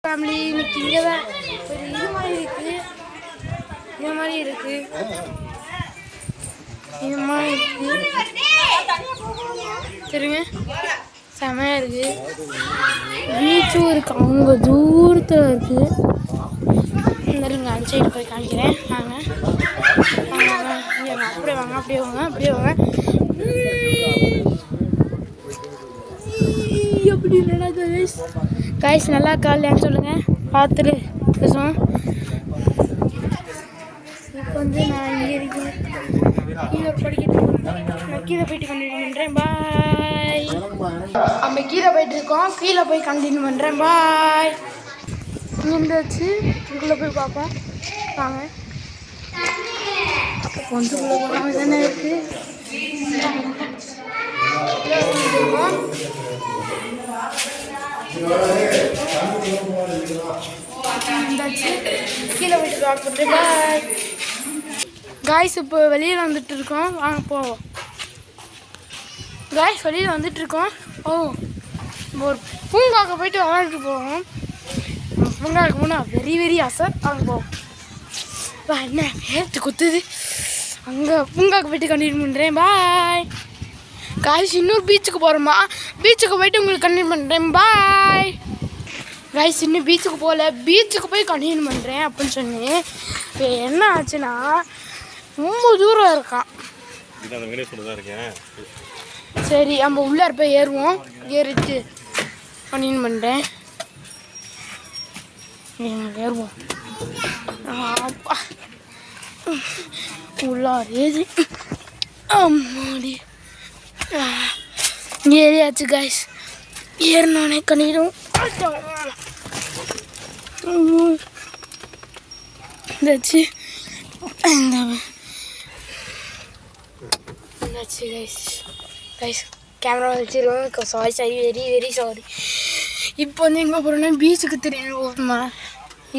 Family இன்னைக்கு இங்கே தான் ஒரு இது மாதிரி இருக்குது, இது மாதிரி இருக்குது, இது மாதிரி இருக்குது சரிங்க. செமையாக இருக்குது. பீச்சும் இருக்குது, அவங்க தூரத்தில் இருக்குது. இருங்க அந்த சைடு போய் காமிக்கிறேன். வாங்க அப்படியே வாங்க, அப்படியே வாங்க, அப்படியே வாங்க. எப்படி இல்லைனா கைஸ் நல்லா காலையான்னு சொல்லுங்கள், பார்த்துட்டு பேசுவோம். இப்போ வந்து நான் இங்கே இருக்கேன், கீழே படிக்கிட்டு நான் கீழே போயிட்டு கண்டினியூ பண்ணுறேன். பாய். நம்ம கீழே போயிட்டு இருக்கோம், கீழே போய் கண்டினியூ பண்ணுறேன். பாய். இங்கே வச்சு இதுக்குள்ளே போய் பார்ப்போம். வாங்க கொஞ்சக்குள்ளே போகாம தானே இருக்குது. கீழே போயிட்டு ப்ளாக் பண்ணுறேன். Bye guys. இப்போ வெளியில் வந்துட்டு இருக்கோம், வாங்க போவோம். காய்ஸ் வெளியில் வந்துட்டு இருக்கோம். ஓ ஒரு பூங்காவுக்கு போயிட்டு விளையாண்டுட்டு போவோம். பூங்காவுக்கு போனால் வெரி ஆசை, அங்கே போவோம். என்ன நேரத்து குத்துது. அங்கே பூங்காவுக்கு போயிட்டு கண்டினியூ பண்ணுறேன். Bye guys. இன்னொரு பீச்சுக்கு போகிறோமா, பீச்சுக்கு போயிட்டு உங்களுக்கு கண்டினியூ பண்ணுறேன். Bye guys. இன்னும் பீச்சுக்கு போகல, பீச்சுக்கு போய் கண்டினியூ பண்ணுறேன் அப்படின்னு சொன்னேன். இப்போ என்ன ஆச்சுன்னா ரொம்ப தூரம் இருக்கான். சரி நம்ம உள்ளே போய் ஏறுவோம், ஏறிட்டு கண்டினியூ பண்ணுறேன். ஏறுவோம். அப்பா உள்ளார் ஏறி அம்மாடி ஏறியாச்சு காய்ஸ். ஏறினோடனே கண்டிடும் இந்தாச்சு கைஸ். கைஸ் கேமரா வச்சுருவோம். Sorry very sorry. இப்போ வந்து எங்கே போகிறோன்னா பீச்சுக்கு தெரியுமா,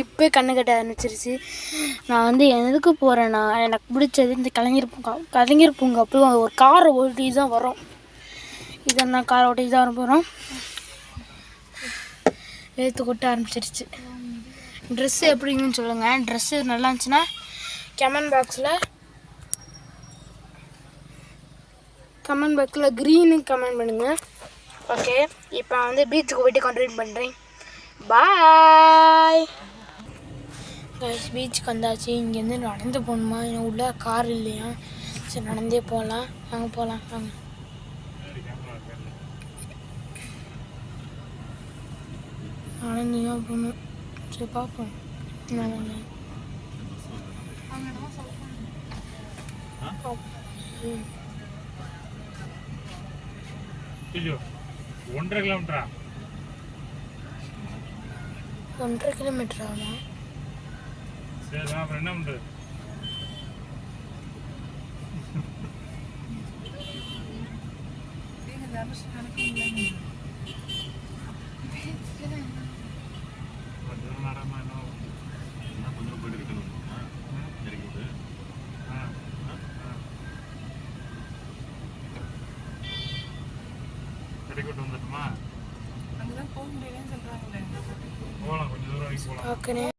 இப்போ கண்ணு கட்ட ஆரம்பிச்சிருச்சு. நான் வந்து எதுக்கு போகிறேன்னா, எனக்கு பிடிச்சது இந்த கலைஞர் பூங்கா போய் ஒரு காரை ஓட்டி தான் வரோம். இதை நான் காரை ஓட்டி தான் வர போகிறோம். எழுத்து கொட்ட ஆரம்பிச்சிருச்சு. ட்ரெஸ்ஸு எப்படிங்கன்னு சொல்லுங்கள். ட்ரெஸ்ஸு நல்லா இருந்துச்சுன்னா கமெண்ட் பாக்ஸில் க்ரீனு கமெண்ட் பண்ணுங்கள். ஓகே இப்போ வந்து பீச்சுக்கு போய்ட்டு கண்டினியூ பண்ணுறேன். Bye guys. பீச்சுக்கு வந்தாச்சு. இங்கேருந்து நடந்து போகணுமா, இன்னும் உள்ள கார் இல்லையா, சரி நடந்தே போகலாம். வாங்க போகலாம். வாங்க நடந்தான் போகணும். சரி பார்ப்போம். ஒன்றரை கிலோமீட்டரா? 1.5 கிலோமீட்டர் ஆகும். சரி அப்புறம் என்ன பண்ணுறது? பார்க்கணும்.